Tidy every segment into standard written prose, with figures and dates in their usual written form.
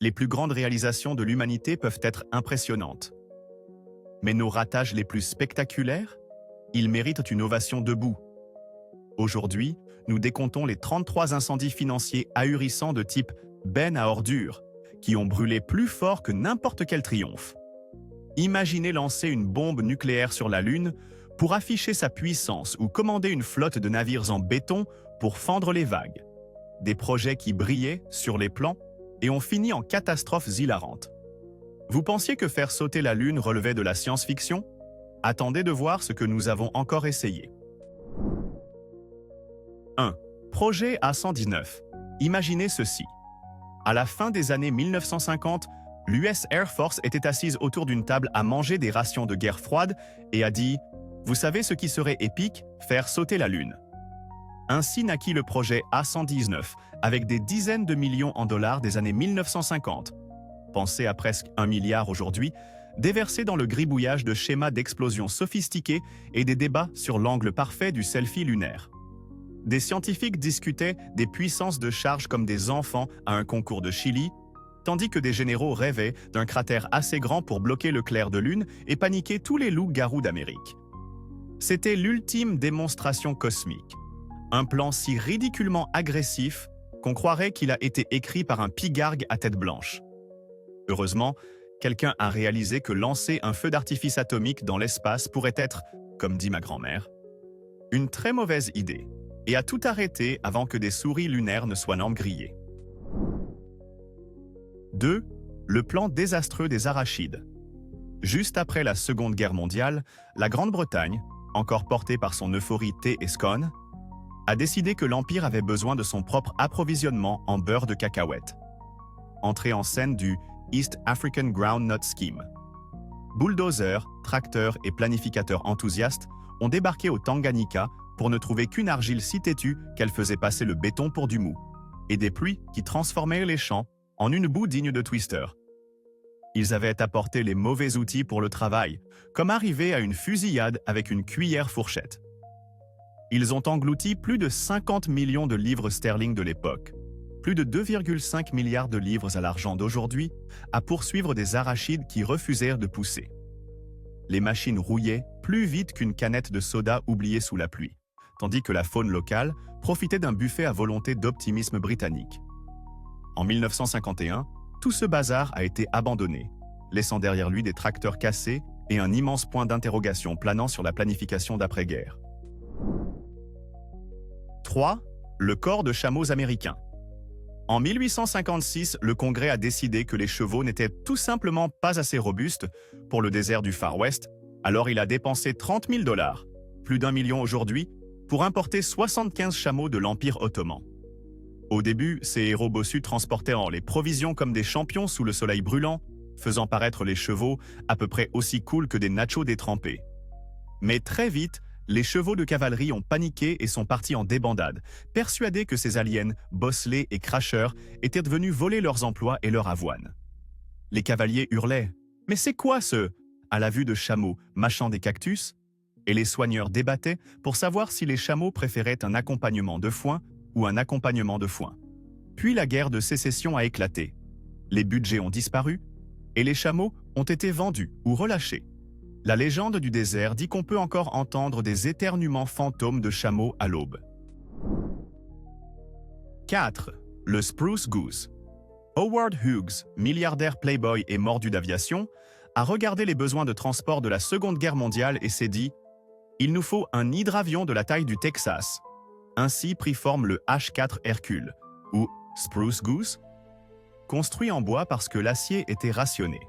Les plus grandes réalisations de l'humanité peuvent être impressionnantes. Mais nos ratages les plus spectaculaires, ils méritent une ovation debout. Aujourd'hui, nous décomptons les 33 incendies financiers ahurissants de type benne à ordures, qui ont brûlé plus fort que n'importe quel triomphe. Imaginez lancer une bombe nucléaire sur la Lune pour afficher sa puissance ou commander une flotte de navires en béton pour fendre les vagues. Des projets qui brillaient sur les plans et ont fini en catastrophes hilarantes. Vous pensiez que faire sauter la Lune relevait de la science-fiction? Attendez de voir ce que nous avons encore essayé. 1. Projet A119. Imaginez ceci. À la fin des années 1950, l'US Air Force était assise autour d'une table à manger des rations de guerre froide et a dit « Vous savez ce qui serait épique? Faire sauter la Lune ». Ainsi naquit le projet A119, avec des dizaines de millions en dollars des années 1950. Pensez à presque 1 milliard aujourd'hui, déversé dans le gribouillage de schémas d'explosion sophistiqués et des débats sur l'angle parfait du selfie lunaire. Des scientifiques discutaient des puissances de charge comme des enfants à un concours de Chili, tandis que des généraux rêvaient d'un cratère assez grand pour bloquer le clair de lune et paniquer tous les loups-garous d'Amérique. C'était l'ultime démonstration cosmique. Un plan si ridiculement agressif qu'on croirait qu'il a été écrit par un pigargue à tête blanche. Heureusement, quelqu'un a réalisé que lancer un feu d'artifice atomique dans l'espace pourrait être, comme dit ma grand-mère, une très mauvaise idée, et a tout arrêté avant que des souris lunaires ne soient grillées. 2. Le plan désastreux des arachides. Juste après la Seconde Guerre mondiale, la Grande-Bretagne, encore portée par son euphorie thé et scone, a décidé que l'Empire avait besoin de son propre approvisionnement en beurre de cacahuète. Entrée en scène du East African Groundnut Scheme. Bulldozers, tracteurs et planificateurs enthousiastes ont débarqué au Tanganyika pour ne trouver qu'une argile si têtue qu'elle faisait passer le béton pour du mou, et des pluies qui transformaient les champs en une boue digne de Twister. Ils avaient apporté les mauvais outils pour le travail, comme arriver à une fusillade avec une cuillère fourchette. Ils ont englouti plus de 50 millions de livres sterling de l'époque, plus de 2,5 milliards de livres à l'argent d'aujourd'hui, à poursuivre des arachides qui refusèrent de pousser. Les machines rouillaient plus vite qu'une canette de soda oubliée sous la pluie, tandis que la faune locale profitait d'un buffet à volonté d'optimisme britannique. En 1951, tout ce bazar a été abandonné, laissant derrière lui des tracteurs cassés et un immense point d'interrogation planant sur la planification d'après-guerre. 3. Le corps de chameaux américains. En 1856, le Congrès a décidé que les chevaux n'étaient tout simplement pas assez robustes pour le désert du Far West, alors il a dépensé 30 000 $, plus d'1 million aujourd'hui, pour importer 75 chameaux de l'Empire ottoman. Au début, ces héros bossus transportaient les provisions comme des champions sous le soleil brûlant, faisant paraître les chevaux à peu près aussi cool que des nachos détrempés. Mais très vite, les chevaux de cavalerie ont paniqué et sont partis en débandade, persuadés que ces aliens, bosselés et cracheurs, étaient devenus voler leurs emplois et leur avoine. Les cavaliers hurlaient « Mais c'est quoi ce ?» à la vue de chameaux mâchant des cactus, et les soigneurs débattaient pour savoir si les chameaux préféraient un accompagnement de foin ou un accompagnement de foin. Puis la guerre de sécession a éclaté. Les budgets ont disparu et les chameaux ont été vendus ou relâchés. La légende du désert dit qu'on peut encore entendre des éternuements fantômes de chameaux à l'aube. 4. Le Spruce Goose. Howard Hughes, milliardaire playboy et mordu d'aviation, a regardé les besoins de transport de la Seconde Guerre mondiale et s'est dit « Il nous faut un hydravion de la taille du Texas ». Ainsi prit forme le H-4 Hercule, ou Spruce Goose, construit en bois parce que l'acier était rationné.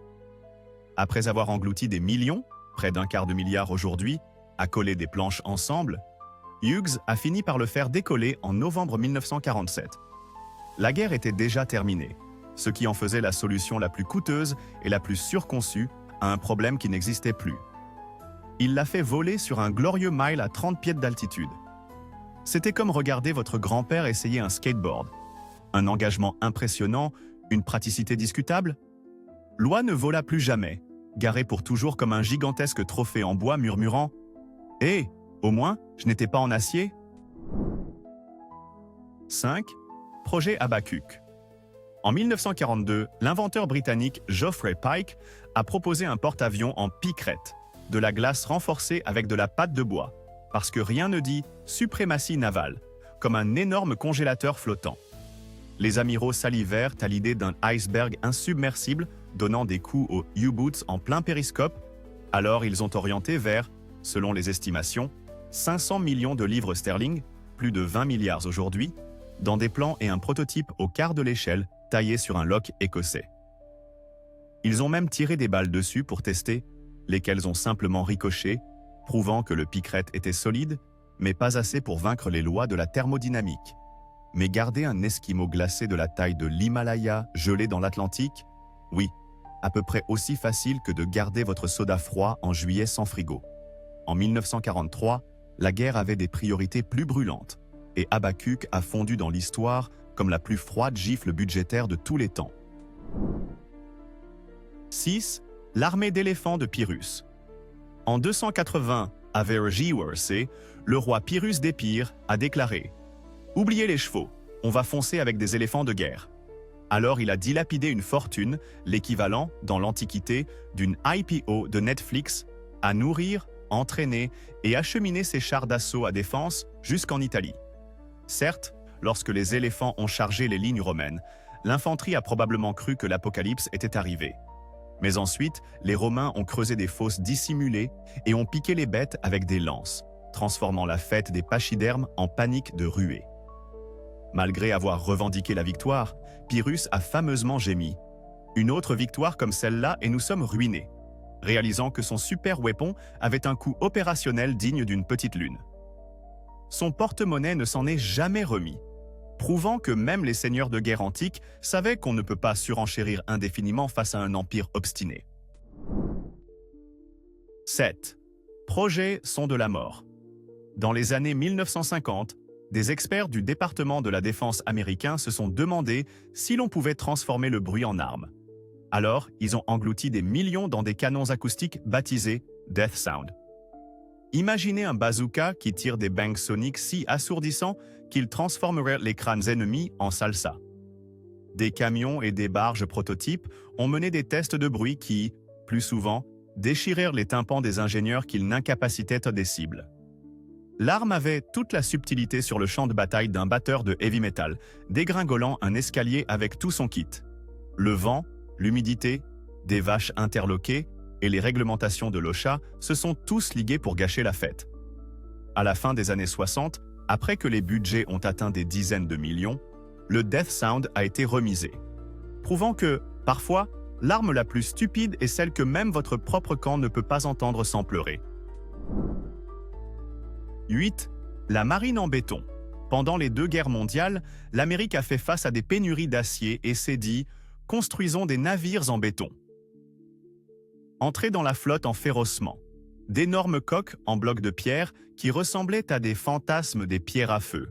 Après avoir englouti des millions, près d'1/4 milliard aujourd'hui, à coller des planches ensemble, Hughes a fini par le faire décoller en novembre 1947. La guerre était déjà terminée, ce qui en faisait la solution la plus coûteuse et la plus surconçue à un problème qui n'existait plus. Il l'a fait voler sur un glorieux mile à 30 pieds d'altitude. C'était comme regarder votre grand-père essayer un skateboard. Un engagement impressionnant, une praticité discutable. Loi ne vola plus jamais, garé pour toujours comme un gigantesque trophée en bois murmurant « Hé, au moins, je n'étais pas en acier !» 5. Projet Habakkuk. En 1942, l'inventeur britannique Geoffrey Pike a proposé un porte-avions en picrette, de la glace renforcée avec de la pâte de bois, parce que rien ne dit suprématie navale, comme un énorme congélateur flottant. Les amiraux salivèrent à l'idée d'un iceberg insubmersible donnant des coups aux U-boots en plein périscope, alors ils ont orienté vers, selon les estimations, 500 millions de livres sterling, plus de 20 milliards aujourd'hui, dans des plans et un prototype au quart de l'échelle taillé sur un loch écossais. Ils ont même tiré des balles dessus pour tester, lesquelles ont simplement ricoché, prouvant que le picrette était solide, mais pas assez pour vaincre les lois de la thermodynamique. Mais garder un Esquimau glacé de la taille de l'Himalaya gelé dans l'Atlantique, oui, à peu près aussi facile que de garder votre soda froid en juillet sans frigo. En 1943, la guerre avait des priorités plus brûlantes, et Habakkuk a fondu dans l'histoire comme la plus froide gifle budgétaire de tous les temps. 6. L'armée d'éléphants de Pyrrhus. En 280 AVRJWRC, le roi Pyrrhus d'Épire a déclaré « Oubliez les chevaux, on va foncer avec des éléphants de guerre ». Alors il a dilapidé une fortune, l'équivalent, dans l'Antiquité, d'une IPO de Netflix, à nourrir, entraîner et acheminer ses chars d'assaut à défense jusqu'en Italie. Certes, lorsque les éléphants ont chargé les lignes romaines, l'infanterie a probablement cru que l'apocalypse était arrivé. Mais ensuite, les Romains ont creusé des fosses dissimulées et ont piqué les bêtes avec des lances, transformant la fête des pachydermes en panique de ruée. Malgré avoir revendiqué la victoire, Pyrrhus a fameusement gémi. Une autre victoire comme celle-là et nous sommes ruinés, réalisant que son super weapon avait un coût opérationnel digne d'une petite lune. Son porte-monnaie ne s'en est jamais remis, prouvant que même les seigneurs de guerre antiques savaient qu'on ne peut pas surenchérir indéfiniment face à un empire obstiné. 7. Projets sont de la mort. Dans les années 1950, des experts du département de la défense américain se sont demandé si l'on pouvait transformer le bruit en arme. Alors, ils ont englouti des millions dans des canons acoustiques baptisés Death Sound. Imaginez un bazooka qui tire des bangs soniques si assourdissants qu'ils transformeraient les crânes ennemis en salsa. Des camions et des barges prototypes ont mené des tests de bruit qui, plus souvent, déchirèrent les tympans des ingénieurs qu'ils n'incapacitaient des cibles. L'arme avait toute la subtilité sur le champ de bataille d'un batteur de heavy metal, dégringolant un escalier avec tout son kit. Le vent, l'humidité, des vaches interloquées et les réglementations de l'OSHA se sont tous ligués pour gâcher la fête. À la fin des années 60, après que les budgets ont atteint des dizaines de millions, le Death Sound a été remisé, prouvant que, parfois, l'arme la plus stupide est celle que même votre propre camp ne peut pas entendre sans pleurer. 8. La marine en béton. Pendant les 2 guerres mondiales, l'Amérique a fait face à des pénuries d'acier et s'est dit « construisons des navires en béton ». Entrés dans la flotte en ferrocement, d'énormes coques en blocs de pierre qui ressemblaient à des fantasmes des pierres à feu.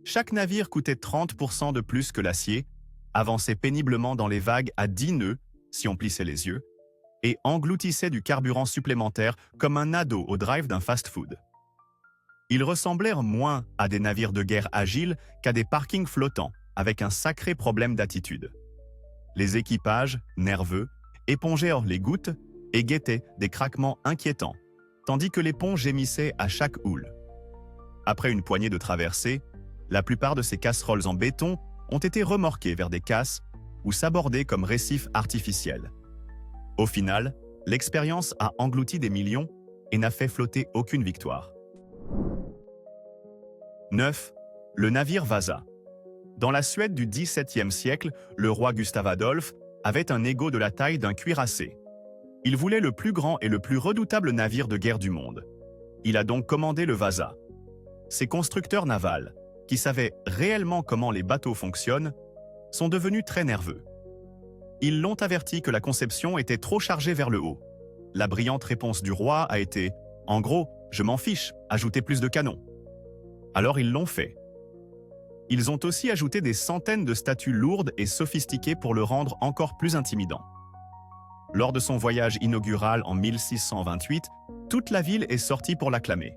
Chaque navire coûtait 30% de plus que l'acier, avançait péniblement dans les vagues à 10 nœuds, si on plissait les yeux, et engloutissait du carburant supplémentaire comme un ado au drive d'un fast-food. Ils ressemblèrent moins à des navires de guerre agiles qu'à des parkings flottants, avec un sacré problème d'attitude. Les équipages, nerveux, épongèrent les gouttes et guettaient des craquements inquiétants, tandis que les ponts gémissaient à chaque houle. Après une poignée de traversées, la plupart de ces casseroles en béton ont été remorquées vers des casses ou sabordées comme récifs artificiels. Au final, l'expérience a englouti des millions et n'a fait flotter aucune victoire. 9. Le navire Vasa. Dans la Suède du XVIIe siècle, le roi Gustave Adolphe avait un ego de la taille d'un cuirassé. Il voulait le plus grand et le plus redoutable navire de guerre du monde. Il a donc commandé le Vasa. Ces constructeurs navals, qui savaient réellement comment les bateaux fonctionnent, sont devenus très nerveux. Ils l'ont averti que la conception était trop chargée vers le haut. La brillante réponse du roi a été « En gros, je m'en fiche, ajoutez plus de canons ». Alors ils l'ont fait. Ils ont aussi ajouté des centaines de statues lourdes et sophistiquées pour le rendre encore plus intimidant. Lors de son voyage inaugural en 1628, toute la ville est sortie pour l'acclamer.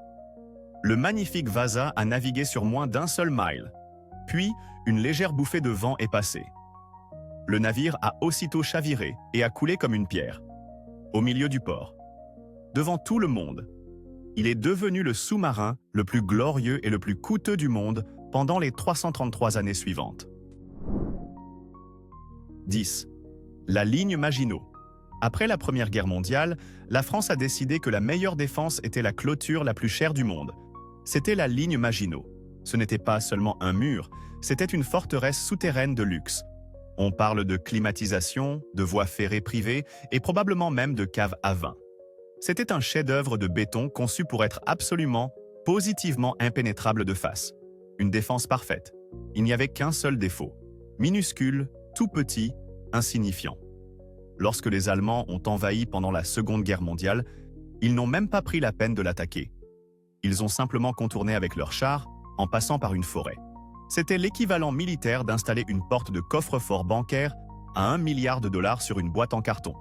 Le magnifique Vasa a navigué sur moins d'1 seul mile. Puis, une légère bouffée de vent est passée. Le navire a aussitôt chaviré et a coulé comme une pierre, au milieu du port. Devant tout le monde, il est devenu le sous-marin le plus glorieux et le plus coûteux du monde pendant les 333 années suivantes. 10. La ligne Maginot. Après la Première Guerre mondiale, la France a décidé que la meilleure défense était la clôture la plus chère du monde. C'était la ligne Maginot. Ce n'était pas seulement un mur, c'était une forteresse souterraine de luxe. On parle de climatisation, de voies ferrées privées et probablement même de caves à vin. C'était un chef-d'œuvre de béton conçu pour être absolument, positivement impénétrable de face. Une défense parfaite. Il n'y avait qu'un seul défaut. Minuscule, tout petit, insignifiant. Lorsque les Allemands ont envahi pendant la Seconde Guerre mondiale, ils n'ont même pas pris la peine de l'attaquer. Ils ont simplement contourné avec leurs chars en passant par une forêt. C'était l'équivalent militaire d'installer une porte de coffre-fort bancaire à 1 milliard de dollars sur une boîte en carton.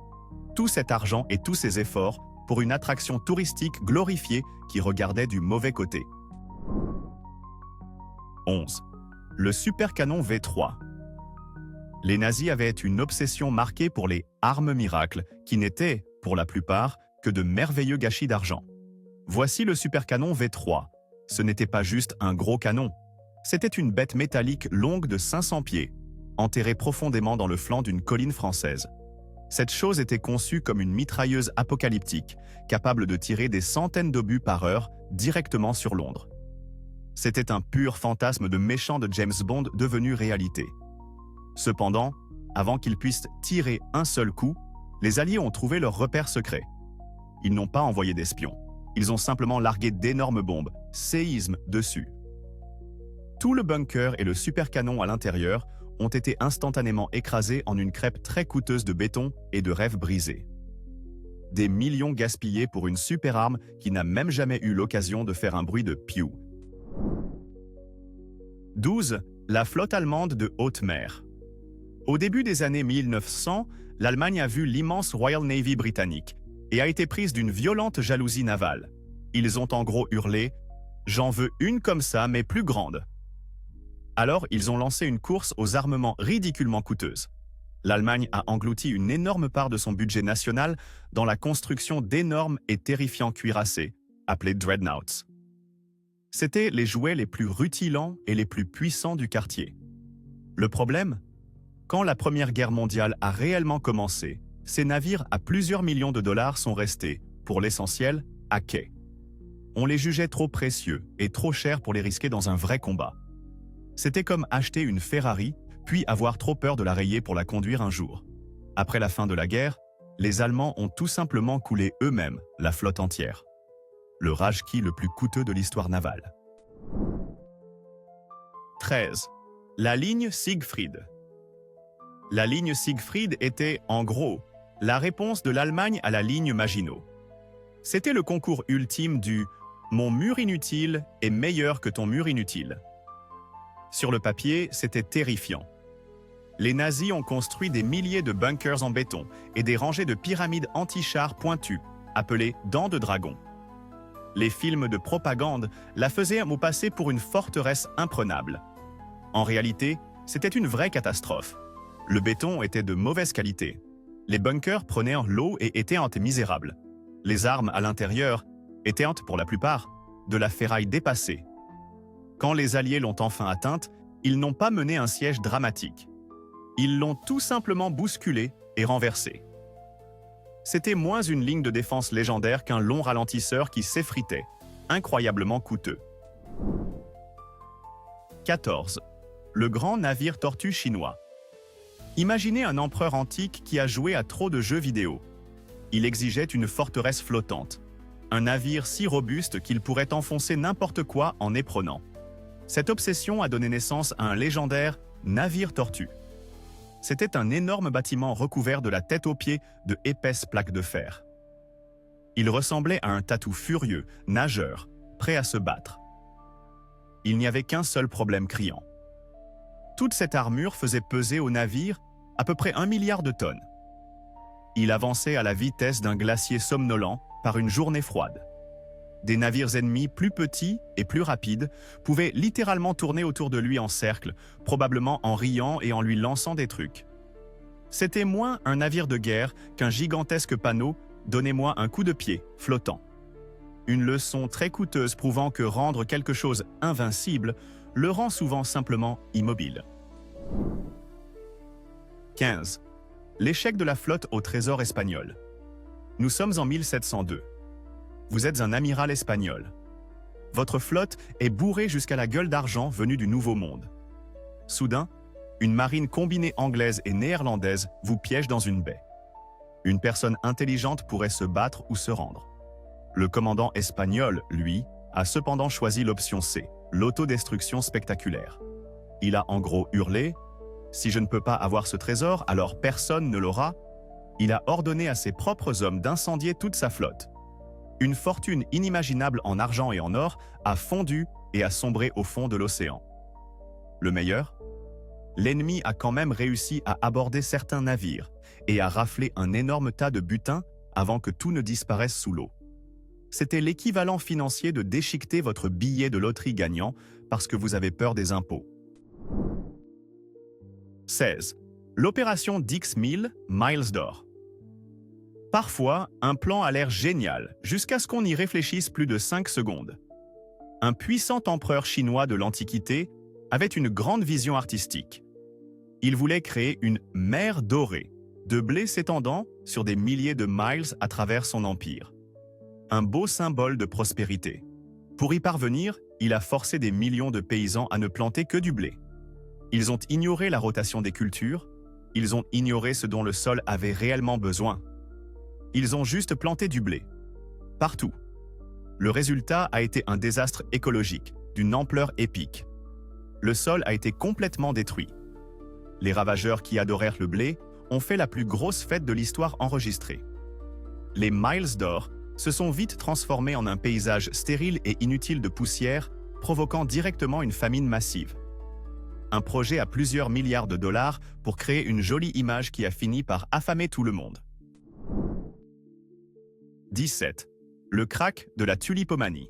Tout cet argent et tous ces efforts pour une attraction touristique glorifiée qui regardait du mauvais côté. 11. Le supercanon V3. Les nazis avaient une obsession marquée pour les armes miracles qui n'étaient, pour la plupart, que de merveilleux gâchis d'argent. Voici le supercanon V3. Ce n'était pas juste un gros canon. C'était une bête métallique longue de 500 pieds, enterrée profondément dans le flanc d'une colline française. Cette chose était conçue comme une mitrailleuse apocalyptique, capable de tirer des centaines d'obus par heure directement sur Londres. C'était un pur fantasme de méchant de James Bond devenu réalité. Cependant, avant qu'ils puissent tirer un seul coup, les Alliés ont trouvé leur repère secret. Ils n'ont pas envoyé d'espions. Ils ont simplement largué d'énormes bombes, séismes dessus. Tout le bunker et le supercanon à l'intérieur ont été instantanément écrasés en une crêpe très coûteuse de béton et de rêves brisés. Des millions gaspillés pour une super arme qui n'a même jamais eu l'occasion de faire un bruit de piou. 12. La flotte allemande de haute mer. Au début des années 1900, l'Allemagne a vu l'immense Royal Navy britannique et a été prise d'une violente jalousie navale. Ils ont en gros hurlé « J'en veux une comme ça, mais plus grande ». Alors, ils ont lancé une course aux armements ridiculement coûteuses. L'Allemagne a englouti une énorme part de son budget national dans la construction d'énormes et terrifiants cuirassés, appelés dreadnoughts. C'étaient les jouets les plus rutilants et les plus puissants du quartier. Le problème ? Quand la Première Guerre mondiale a réellement commencé, ces navires à plusieurs millions de dollars sont restés, pour l'essentiel, à quai. On les jugeait trop précieux et trop chers pour les risquer dans un vrai combat. C'était comme acheter une Ferrari, puis avoir trop peur de la rayer pour la conduire un jour. Après la fin de la guerre, les Allemands ont tout simplement coulé eux-mêmes la flotte entière. Le rajki le plus coûteux de l'histoire navale. 13. La ligne Siegfried. La ligne Siegfried était, en gros, la réponse de l'Allemagne à la ligne Maginot. C'était le concours ultime du « mon mur inutile est meilleur que ton mur inutile ». Sur le papier, c'était terrifiant. Les nazis ont construit des milliers de bunkers en béton et des rangées de pyramides anti-chars pointues, appelées « dents de dragon ». Les films de propagande la faisaient passer pour une forteresse imprenable. En réalité, c'était une vraie catastrophe. Le béton était de mauvaise qualité. Les bunkers prenaient l'eau et étaient misérables. Les armes à l'intérieur étaient, pour la plupart, de la ferraille dépassée. Quand les Alliés l'ont enfin atteinte, ils n'ont pas mené un siège dramatique. Ils l'ont tout simplement bousculée et renversée. C'était moins une ligne de défense légendaire qu'un long ralentisseur qui s'effritait, incroyablement coûteux. 14. Le grand navire tortue chinois. Imaginez un empereur antique qui a joué à trop de jeux vidéo. Il exigeait une forteresse flottante, un navire si robuste qu'il pourrait enfoncer n'importe quoi en éperonnant. Cette obsession a donné naissance à un légendaire navire tortue. C'était un énorme bâtiment recouvert de la tête aux pieds de épaisses plaques de fer. Il ressemblait à un tatou furieux, nageur, prêt à se battre. Il n'y avait qu'un seul problème criant. Toute cette armure faisait peser au navire à peu près 1 milliard de tonnes. Il avançait à la vitesse d'un glacier somnolent par une journée froide. Des navires ennemis plus petits et plus rapides pouvaient littéralement tourner autour de lui en cercle, probablement en riant et en lui lançant des trucs. C'était moins un navire de guerre qu'un gigantesque panneau « Donnez-moi un coup de pied » flottant. Une leçon très coûteuse prouvant que rendre quelque chose invincible le rend souvent simplement immobile. 15. L'échec de la flotte au trésor espagnol. Nous sommes en 1702. Vous êtes un amiral espagnol. Votre flotte est bourrée jusqu'à la gueule d'argent venue du Nouveau Monde. Soudain, une marine combinée anglaise et néerlandaise vous piège dans une baie. Une personne intelligente pourrait se battre ou se rendre. Le commandant espagnol, lui, a cependant choisi l'option C, l'autodestruction spectaculaire. Il a en gros hurlé « Si je ne peux pas avoir ce trésor, alors personne ne l'aura ». Il a ordonné à ses propres hommes d'incendier toute sa flotte. Une fortune inimaginable en argent et en or a fondu et a sombré au fond de l'océan. Le meilleur ? L'ennemi a quand même réussi à aborder certains navires et à rafler un énorme tas de butin avant que tout ne disparaisse sous l'eau. C'était l'équivalent financier de déchiqueter votre billet de loterie gagnant parce que vous avez peur des impôts. 16. L'opération Dix-Mille, Miles d'or. Parfois, un plan a l'air génial, jusqu'à ce qu'on y réfléchisse plus de 5 secondes. Un puissant empereur chinois de l'Antiquité avait une grande vision artistique. Il voulait créer une mer dorée, de blé s'étendant sur des milliers de miles à travers son empire. Un beau symbole de prospérité. Pour y parvenir, il a forcé des millions de paysans à ne planter que du blé. Ils ont ignoré la rotation des cultures, ils ont ignoré ce dont le sol avait réellement besoin. Ils ont juste planté du blé. Partout. Le résultat a été un désastre écologique, d'une ampleur épique. Le sol a été complètement détruit. Les ravageurs qui adorèrent le blé ont fait la plus grosse fête de l'histoire enregistrée. Les miles d'or se sont vite transformés en un paysage stérile et inutile de poussière, provoquant directement une famine massive. Un projet à plusieurs milliards de dollars pour créer une jolie image qui a fini par affamer tout le monde. 17. Le krach de la tulipomanie.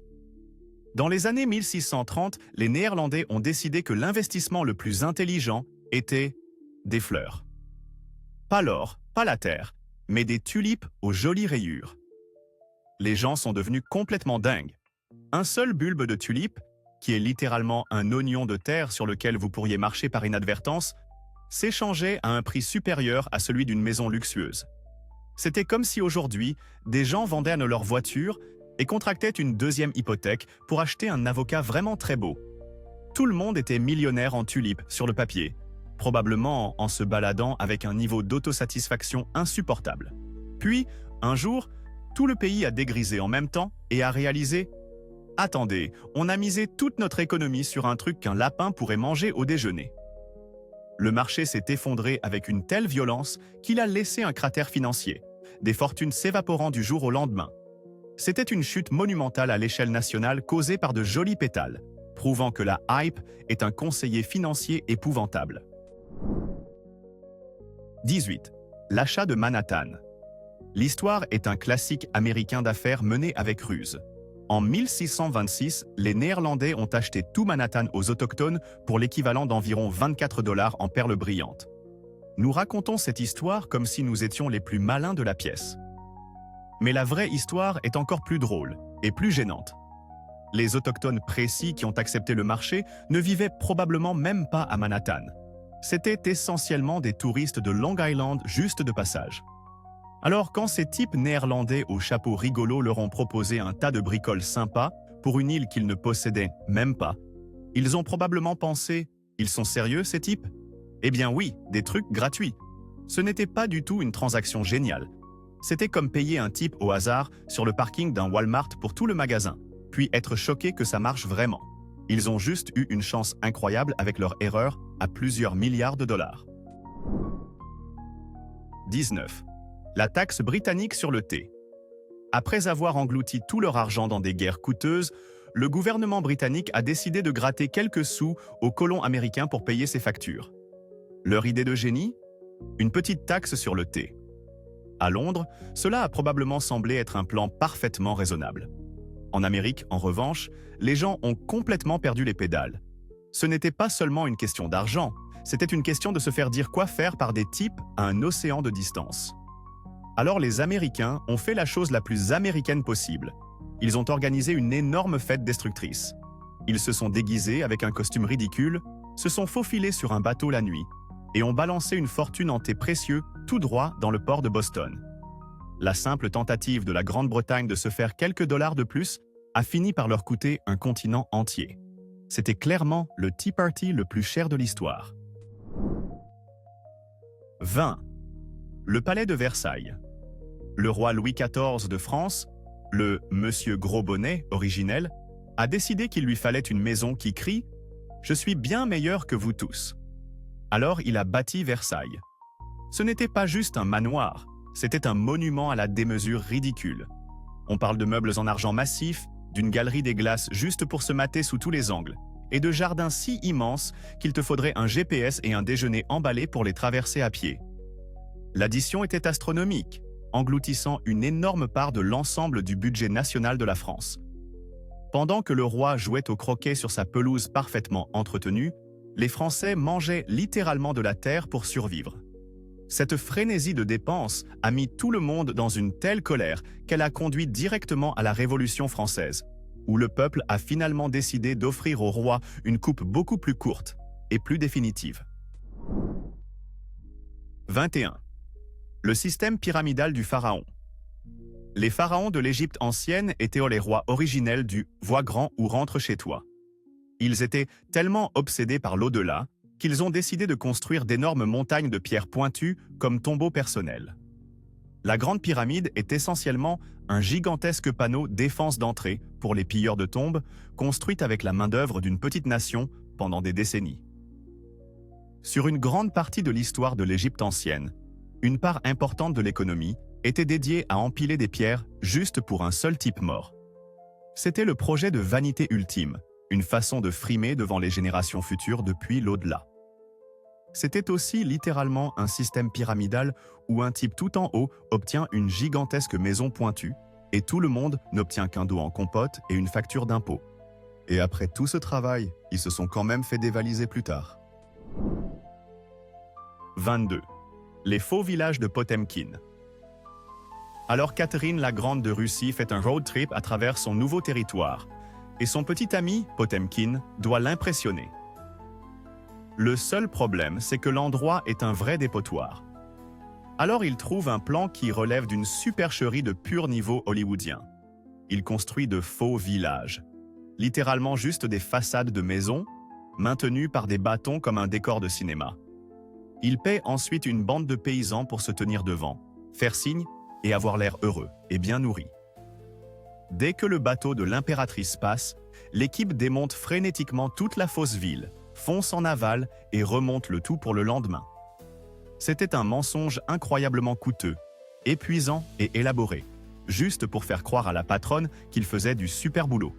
Dans les années 1630, les Néerlandais ont décidé que l'investissement le plus intelligent était des fleurs. Pas l'or, pas la terre, mais des tulipes aux jolies rayures. Les gens sont devenus complètement dingues. Un seul bulbe de tulipe, qui est littéralement un oignon de terre sur lequel vous pourriez marcher par inadvertance, s'échangeait à un prix supérieur à celui d'une maison luxueuse. C'était comme si aujourd'hui, des gens vendaient leur voiture et contractaient une deuxième hypothèque pour acheter un avocat vraiment très beau. Tout le monde était millionnaire en tulipes sur le papier, probablement en se baladant avec un niveau d'autosatisfaction insupportable. Puis, un jour, tout le pays a dégrisé en même temps et a réalisé « Attendez, on a misé toute notre économie sur un truc qu'un lapin pourrait manger au déjeuner. » Le marché s'est effondré avec une telle violence qu'il a laissé un cratère financier, des fortunes s'évaporant du jour au lendemain. C'était une chute monumentale à l'échelle nationale causée par de jolis pétales, prouvant que la hype est un conseiller financier épouvantable. 18. L'achat de Manhattan. L'histoire est un classique américain d'affaires mené avec ruse. En 1626, les Néerlandais ont acheté tout Manhattan aux autochtones pour l'équivalent d'environ 24 $ en perles brillantes. Nous racontons cette histoire comme si nous étions les plus malins de la pièce. Mais la vraie histoire est encore plus drôle et plus gênante. Les autochtones précis qui ont accepté le marché ne vivaient probablement même pas à Manhattan. C'étaient essentiellement des touristes de Long Island juste de passage. Alors quand ces types néerlandais aux chapeaux rigolos leur ont proposé un tas de bricoles sympas pour une île qu'ils ne possédaient même pas, ils ont probablement pensé « Ils sont sérieux ces types ?» Eh bien oui, des trucs gratuits. Ce n'était pas du tout une transaction géniale. C'était comme payer un type au hasard sur le parking d'un Walmart pour tout le magasin, puis être choqué que ça marche vraiment. Ils ont juste eu une chance incroyable avec leur erreur à plusieurs milliards de dollars. 19. La taxe britannique sur le thé. Après avoir englouti tout leur argent dans des guerres coûteuses, le gouvernement britannique a décidé de gratter quelques sous aux colons américains pour payer ses factures. Leur idée de génie ? Une petite taxe sur le thé. À Londres, cela a probablement semblé être un plan parfaitement raisonnable. En Amérique, en revanche, les gens ont complètement perdu les pédales. Ce n'était pas seulement une question d'argent, C'était une question de se faire dire quoi faire par des types à un océan de distance. Alors les Américains ont fait la chose la plus américaine possible. Ils ont organisé une énorme fête destructrice. Ils se sont déguisés avec un costume ridicule, se sont faufilés sur un bateau la nuit et ont balancé une fortune en thé précieux tout droit dans le port de Boston. La simple tentative de la Grande-Bretagne de se faire quelques dollars de plus a fini par leur coûter un continent entier. C'était clairement le Tea Party le plus cher de l'histoire. 20. Le palais de Versailles. Le roi Louis XIV de France, le Monsieur Gros Bonnet originel, a décidé qu'il lui fallait une maison qui crie « Je suis bien meilleur que vous tous ». Alors il a bâti Versailles. Ce n'était pas juste un manoir, c'était un monument à la démesure ridicule. On parle de meubles en argent massif, d'une galerie des glaces juste pour se mater sous tous les angles, et de jardins si immenses qu'il te faudrait un GPS et un déjeuner emballé pour les traverser à pied. L'addition était astronomique, engloutissant une énorme part de l'ensemble du budget national de la France. Pendant que le roi jouait au croquet sur sa pelouse parfaitement entretenue, les Français mangeaient littéralement de la terre pour survivre. Cette frénésie de dépenses a mis tout le monde dans une telle colère qu'elle a conduit directement à la Révolution française, où le peuple a finalement décidé d'offrir au roi une coupe beaucoup plus courte et plus définitive. 21. Le système pyramidal du pharaon. Les pharaons de l'Égypte ancienne étaient les rois originels du « vois grand ou rentre chez toi ». Ils étaient tellement obsédés par l'au-delà qu'ils ont décidé de construire d'énormes montagnes de pierres pointues comme tombeaux personnels. La Grande Pyramide est essentiellement un gigantesque panneau défense d'entrée pour les pilleurs de tombes, construite avec la main-d'œuvre d'une petite nation pendant des décennies. Sur une grande partie de l'histoire de l'Égypte ancienne, une part importante de l'économie était dédiée à empiler des pierres juste pour un seul type mort. C'était le projet de vanité ultime, une façon de frimer devant les générations futures depuis l'au-delà. C'était aussi littéralement un système pyramidal où un type tout en haut obtient une gigantesque maison pointue et tout le monde n'obtient qu'un dos en compote et une facture d'impôt. Et après tout ce travail, ils se sont quand même fait dévaliser plus tard. 22. Les faux villages de Potemkin. Alors Catherine la Grande de Russie fait un road trip à travers son nouveau territoire, et son petit ami, Potemkin, doit l'impressionner. Le seul problème, c'est que l'endroit est un vrai dépotoir. Alors il trouve un plan qui relève d'une supercherie de pur niveau hollywoodien. Il construit de faux villages, littéralement juste des façades de maisons, maintenues par des bâtons comme un décor de cinéma. Il paie ensuite une bande de paysans pour se tenir devant, faire signe et avoir l'air heureux et bien nourri. Dès que le bateau de l'impératrice passe, l'équipe démonte frénétiquement toute la fausse ville, fonce en aval et remonte le tout pour le lendemain. C'était un mensonge incroyablement coûteux, épuisant et élaboré, juste pour faire croire à la patronne qu'il faisait du super boulot.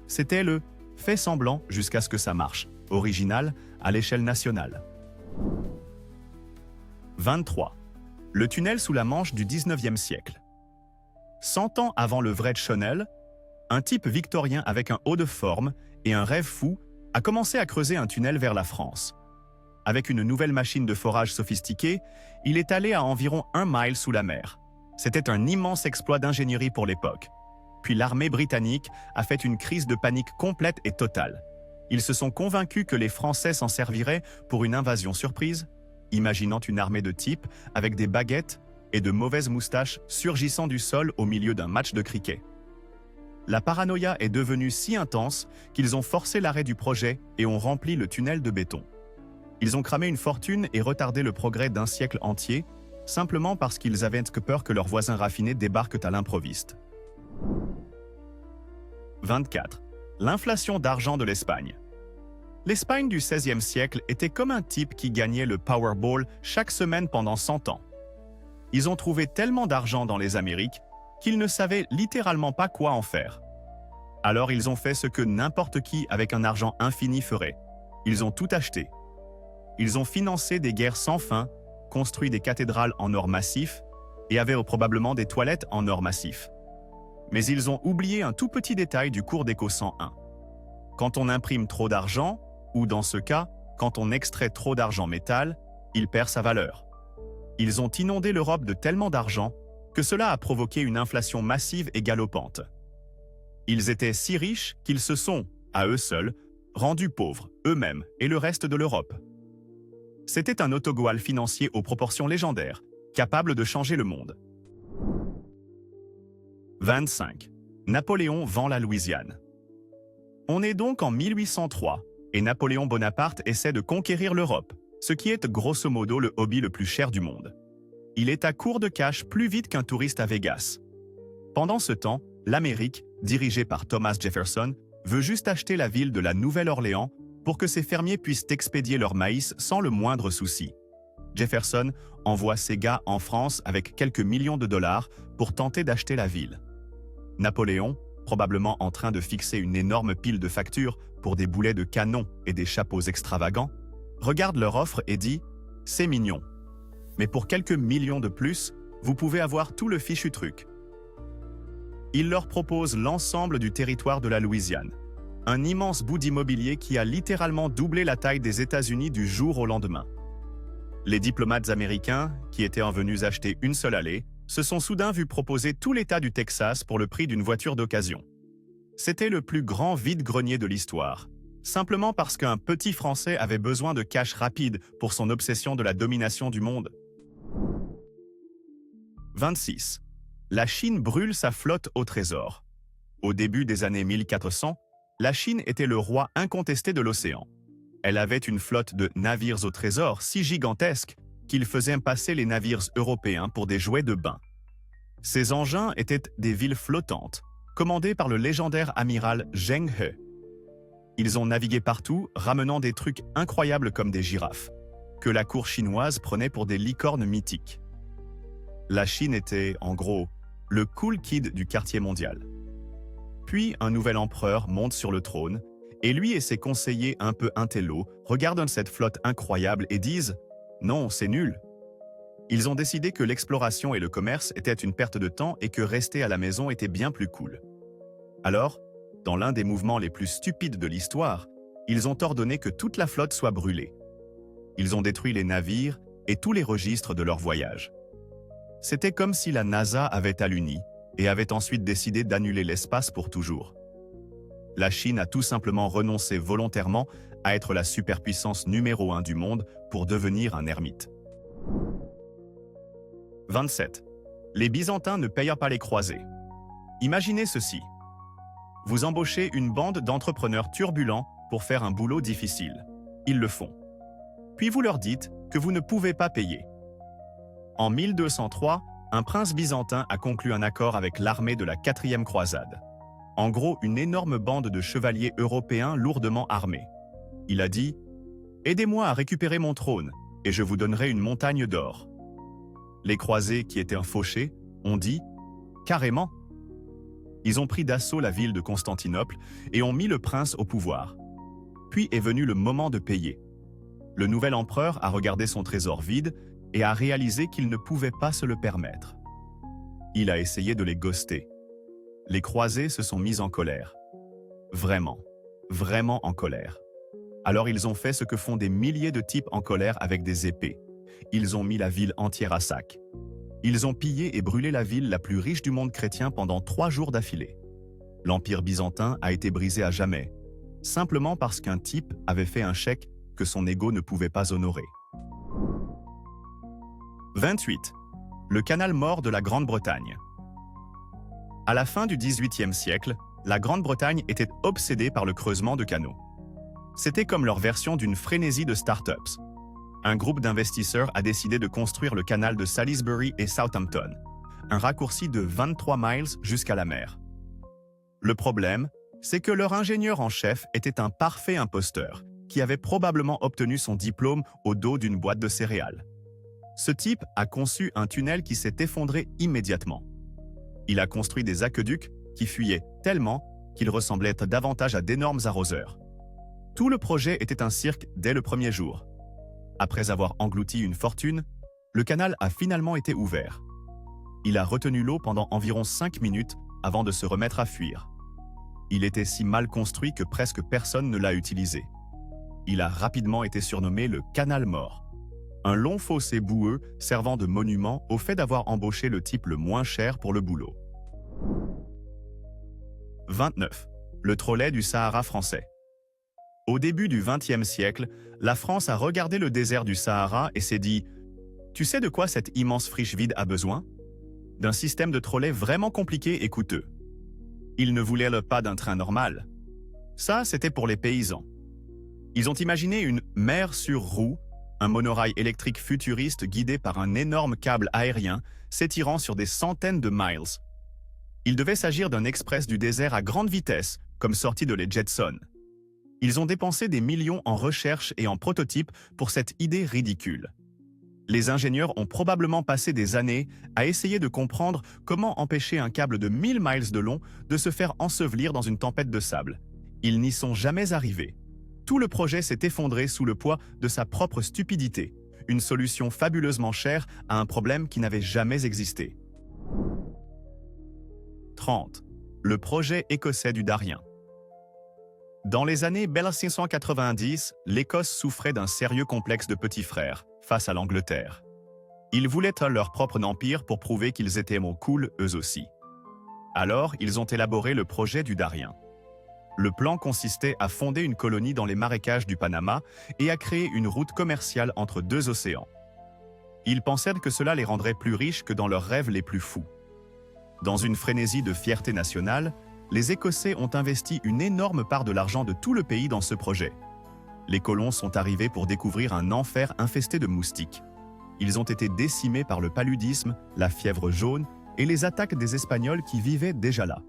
C'était le « fait semblant jusqu'à ce que ça marche », original à l'échelle nationale. 23. Le tunnel sous la Manche du 19e siècle. 100 ans avant le vrai Chonel, un type victorien avec un haut de forme et un rêve fou a commencé à creuser un tunnel vers la France. Avec une nouvelle machine de forage sophistiquée, il est allé à environ 1 mile sous la mer. C'était un immense exploit d'ingénierie pour l'époque. Puis l'armée britannique a fait une crise de panique complète et totale. Ils se sont convaincus que les Français s'en serviraient pour une invasion surprise, imaginant une armée de types avec des baguettes et de mauvaises moustaches surgissant du sol au milieu d'un match de cricket. La paranoïa est devenue si intense qu'ils ont forcé l'arrêt du projet et ont rempli le tunnel de béton. Ils ont cramé une fortune et retardé le progrès d'un siècle entier, simplement parce qu'ils avaient peur que leurs voisins raffinés débarquent à l'improviste. 24. L'inflation d'argent de l'Espagne. L'Espagne du XVIe siècle était comme un type qui gagnait le Powerball chaque semaine pendant 100 ans. Ils ont trouvé tellement d'argent dans les Amériques qu'ils ne savaient littéralement pas quoi en faire. Alors ils ont fait ce que n'importe qui avec un argent infini ferait. Ils ont tout acheté. Ils ont financé des guerres sans fin, construit des cathédrales en or massif et avaient probablement des toilettes en or massif. Mais ils ont oublié un tout petit détail du cours d'éco 101. Quand on imprime trop d'argent, ou dans ce cas, quand on extrait trop d'argent métal, il perd sa valeur. Ils ont inondé l'Europe de tellement d'argent que cela a provoqué une inflation massive et galopante. Ils étaient si riches qu'ils se sont, à eux seuls, rendus pauvres, eux-mêmes et le reste de l'Europe. C'était un autogol financier aux proportions légendaires, capable de changer le monde. 25. Napoléon vend la Louisiane. On est donc en 1803 et Napoléon Bonaparte essaie de conquérir l'Europe, ce qui est grosso modo le hobby le plus cher du monde. Il est à court de cash plus vite qu'un touriste à Vegas. Pendant ce temps, l'Amérique, dirigée par Thomas Jefferson, veut juste acheter la ville de la Nouvelle-Orléans pour que ses fermiers puissent expédier leur maïs sans le moindre souci. Jefferson envoie ses gars en France avec quelques millions de dollars pour tenter d'acheter la ville. Napoléon, probablement en train de fixer une énorme pile de factures pour des boulets de canon et des chapeaux extravagants, regarde leur offre et dit « C'est mignon. Mais pour quelques millions de plus, vous pouvez avoir tout le fichu truc. » Il leur propose l'ensemble du territoire de la Louisiane, un immense bout d'immobilier qui a littéralement doublé la taille des États-Unis du jour au lendemain. Les diplomates américains, qui étaient venus acheter une seule allée, se sont soudain vus proposer tout l'État du Texas pour le prix d'une voiture d'occasion. C'était le plus grand vide-grenier de l'histoire, simplement parce qu'un petit Français avait besoin de cash rapide pour son obsession de la domination du monde. 26. La Chine brûle sa flotte au trésor. Au début des années 1400, la Chine était le roi incontesté de l'océan. Elle avait une flotte de navires au trésor si gigantesque qu'ils faisaient passer les navires européens pour des jouets de bain. Ces engins étaient des villes flottantes, commandées par le légendaire amiral Zheng He. Ils ont navigué partout, ramenant des trucs incroyables comme des girafes, que la cour chinoise prenait pour des licornes mythiques. La Chine était, en gros, le cool kid du quartier mondial. Puis un nouvel empereur monte sur le trône, et lui et ses conseillers un peu intello regardent cette flotte incroyable et disent « Non, c'est nul ». Ils ont décidé que l'exploration et le commerce étaient une perte de temps et que rester à la maison était bien plus cool. Alors, dans l'un des mouvements les plus stupides de l'histoire, ils ont ordonné que toute la flotte soit brûlée. Ils ont détruit les navires et tous les registres de leur voyage. C'était comme si la NASA avait alluni et avait ensuite décidé d'annuler l'espace pour toujours. La Chine a tout simplement renoncé volontairement à être la superpuissance numéro 1 du monde pour devenir un ermite. 27. Les Byzantins ne payent pas les croisés. Imaginez ceci. Vous embauchez une bande d'entrepreneurs turbulents pour faire un boulot difficile. Ils le font. Puis vous leur dites que vous ne pouvez pas payer. En 1203, un prince byzantin a conclu un accord avec l'armée de la 4e croisade. En gros, une énorme bande de chevaliers européens lourdement armés. Il a dit « Aidez-moi à récupérer mon trône, et je vous donnerai une montagne d'or. » Les croisés, qui étaient fauchés, ont dit « Carrément !» Ils ont pris d'assaut la ville de Constantinople et ont mis le prince au pouvoir. Puis est venu le moment de payer. Le nouvel empereur a regardé son trésor vide et a réalisé qu'il ne pouvait pas se le permettre. Il a essayé de les ghoster. Les croisés se sont mis en colère. Vraiment, vraiment en colère. Alors ils ont fait ce que font des milliers de types en colère avec des épées. Ils ont mis la ville entière à sac. Ils ont pillé et brûlé la ville la plus riche du monde chrétien pendant 3 jours d'affilée. L'Empire byzantin a été brisé à jamais, simplement parce qu'un type avait fait un chèque que son ego ne pouvait pas honorer. 28. Le canal mort de la Grande-Bretagne. À la fin du XVIIIe siècle, la Grande-Bretagne était obsédée par le creusement de canaux. C'était comme leur version d'une frénésie de start-ups. Un groupe d'investisseurs a décidé de construire le canal de Salisbury et Southampton, un raccourci de 23 miles jusqu'à la mer. Le problème, c'est que leur ingénieur en chef était un parfait imposteur, qui avait probablement obtenu son diplôme au dos d'une boîte de céréales. Ce type a conçu un tunnel qui s'est effondré immédiatement. Il a construit des aqueducs qui fuyaient tellement qu'ils ressemblaient davantage à d'énormes arroseurs. Tout le projet était un cirque dès le premier jour. Après avoir englouti une fortune, le canal a finalement été ouvert. Il a retenu l'eau pendant environ 5 minutes avant de se remettre à fuir. Il était si mal construit que presque personne ne l'a utilisé. Il a rapidement été surnommé le Canal Mort. Un long fossé boueux servant de monument au fait d'avoir embauché le type le moins cher pour le boulot. 29. Le trolley du Sahara français. Au début du XXe siècle, la France a regardé le désert du Sahara et s'est dit « Tu sais de quoi cette immense friche vide a besoin ? D'un système de trolley vraiment compliqué et coûteux. » Ils ne voulaient pas d'un train normal. Ça, c'était pour les paysans. Ils ont imaginé une mer sur roue, un monorail électrique futuriste guidé par un énorme câble aérien s'étirant sur des centaines de miles. Il devait s'agir d'un express du désert à grande vitesse, comme sorti de les Jetsons. Ils ont dépensé des millions en recherche et en prototypes pour cette idée ridicule. Les ingénieurs ont probablement passé des années à essayer de comprendre comment empêcher un câble de 1000 miles de long de se faire ensevelir dans une tempête de sable. Ils n'y sont jamais arrivés. Tout le projet s'est effondré sous le poids de sa propre stupidité, une solution fabuleusement chère à un problème qui n'avait jamais existé. 30. Le projet écossais du Darien. Dans les années 1690, l'Écosse souffrait d'un sérieux complexe de petits frères face à l'Angleterre. Ils voulaient leur propre empire pour prouver qu'ils étaient cool eux aussi. Alors, ils ont élaboré le projet du Darien. Le plan consistait à fonder une colonie dans les marécages du Panama et à créer une route commerciale entre deux océans. Ils pensaient que cela les rendrait plus riches que dans leurs rêves les plus fous. Dans une frénésie de fierté nationale, les Écossais ont investi une énorme part de l'argent de tout le pays dans ce projet. Les colons sont arrivés pour découvrir un enfer infesté de moustiques. Ils ont été décimés par le paludisme, la fièvre jaune et les attaques des Espagnols qui vivaient déjà là.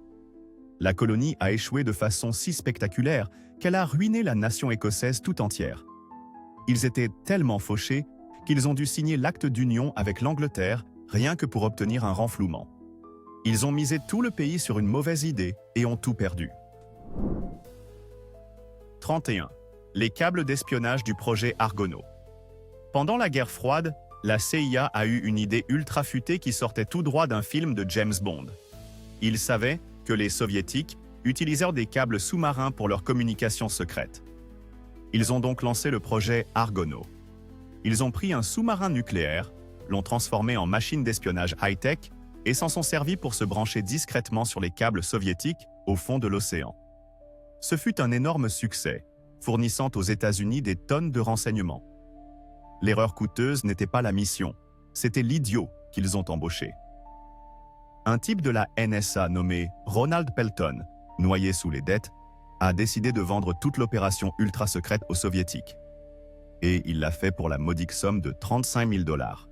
La colonie a échoué de façon si spectaculaire qu'elle a ruiné la nation écossaise tout entière. Ils étaient tellement fauchés qu'ils ont dû signer l'acte d'union avec l'Angleterre rien que pour obtenir un renflouement. Ils ont misé tout le pays sur une mauvaise idée et ont tout perdu. 31. Les câbles d'espionnage du projet Argono. Pendant la guerre froide, la CIA a eu une idée ultra futée qui sortait tout droit d'un film de James Bond. Ils savaient que les Soviétiques utilisèrent des câbles sous-marins pour leurs communications secrètes. Ils ont donc lancé le projet Argono. Ils ont pris un sous-marin nucléaire, l'ont transformé en machine d'espionnage high-tech et s'en sont servis pour se brancher discrètement sur les câbles soviétiques au fond de l'océan. Ce fut un énorme succès, fournissant aux États-Unis des tonnes de renseignements. L'erreur coûteuse n'était pas la mission, c'était l'idiot qu'ils ont embauché. Un type de la NSA nommé Ronald Pelton, noyé sous les dettes, a décidé de vendre toute l'opération ultra-secrète aux Soviétiques. Et il l'a fait pour la modique somme de 35 000 $.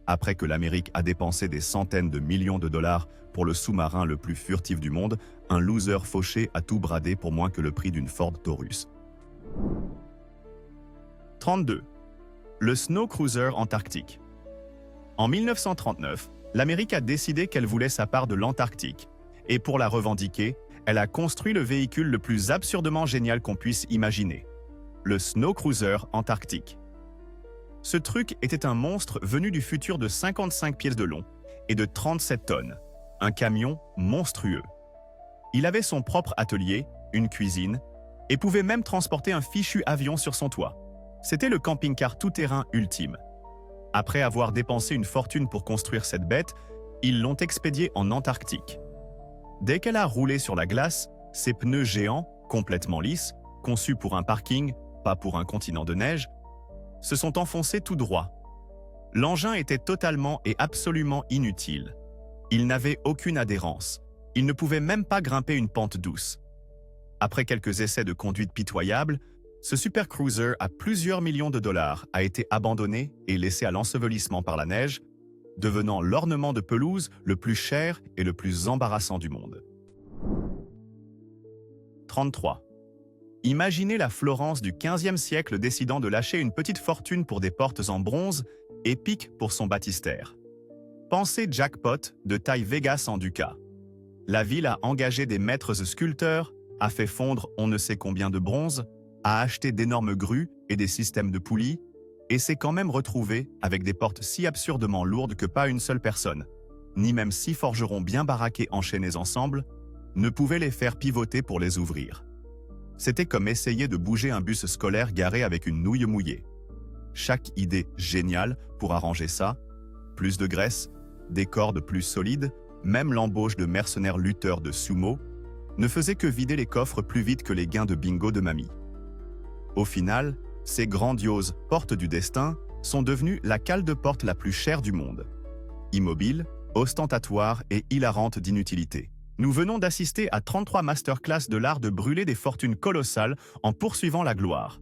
Après que l'Amérique a dépensé des centaines de millions de dollars pour le sous-marin le plus furtif du monde, un loser fauché a tout bradé pour moins que le prix d'une Ford Taurus. 32. Le Snow Cruiser antarctique. En 1939, l'Amérique a décidé qu'elle voulait sa part de l'Antarctique, et pour la revendiquer, elle a construit le véhicule le plus absurdement génial qu'on puisse imaginer, le Snow Cruiser antarctique. Ce truc était un monstre venu du futur de 55 pieds de long et de 37 tonnes, un camion monstrueux. Il avait son propre atelier, une cuisine, et pouvait même transporter un fichu avion sur son toit. C'était le camping-car tout-terrain ultime. Après avoir dépensé une fortune pour construire cette bête, ils l'ont expédiée en Antarctique. Dès qu'elle a roulé sur la glace, ses pneus géants, complètement lisses, conçus pour un parking, pas pour un continent de neige, se sont enfoncés tout droit. L'engin était totalement et absolument inutile. Il n'avait aucune adhérence. Il ne pouvait même pas grimper une pente douce. Après quelques essais de conduite pitoyables, ce supercruiser à plusieurs millions de dollars a été abandonné et laissé à l'ensevelissement par la neige, devenant l'ornement de pelouse le plus cher et le plus embarrassant du monde. 33. Imaginez la Florence du XVe siècle décidant de lâcher une petite fortune pour des portes en bronze, épiques pour son baptistère. Pensez jackpot de taille Vegas en ducat. La ville a engagé des maîtres sculpteurs, a fait fondre on ne sait combien de bronze, a acheté d'énormes grues et des systèmes de poulies, et s'est quand même retrouvé avec des portes si absurdement lourdes que pas une seule personne, ni même 6 forgerons bien baraqués enchaînés ensemble, ne pouvait les faire pivoter pour les ouvrir. C'était comme essayer de bouger un bus scolaire garé avec une nouille mouillée. Chaque idée géniale pour arranger ça, plus de graisse, des cordes plus solides, même l'embauche de mercenaires lutteurs de sumo, ne faisait que vider les coffres plus vite que les gains de bingo de mamie. Au final, ces grandioses portes du destin sont devenues la cale de porte la plus chère du monde. Immobile, ostentatoire et hilarante d'inutilité. Nous venons d'assister à 33 masterclass de l'art de brûler des fortunes colossales en poursuivant la gloire.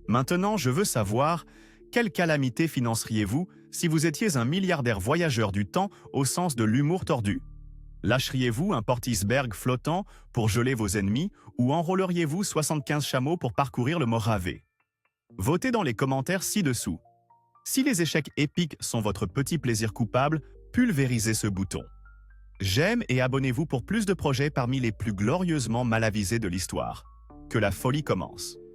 Maintenant, je veux savoir, quelle calamité financeriez-vous si vous étiez un milliardaire voyageur du temps au sens de l'humour tordu? Lâcheriez-vous un portisberg flottant pour geler vos ennemis ou enrôleriez-vous 75 chameaux pour parcourir le Morave? Votez dans les commentaires ci-dessous. Si les échecs épiques sont votre petit plaisir coupable, pulvérisez ce bouton. J'aime et abonnez-vous pour plus de projets parmi les plus glorieusement mal avisés de l'histoire. Que la folie commence.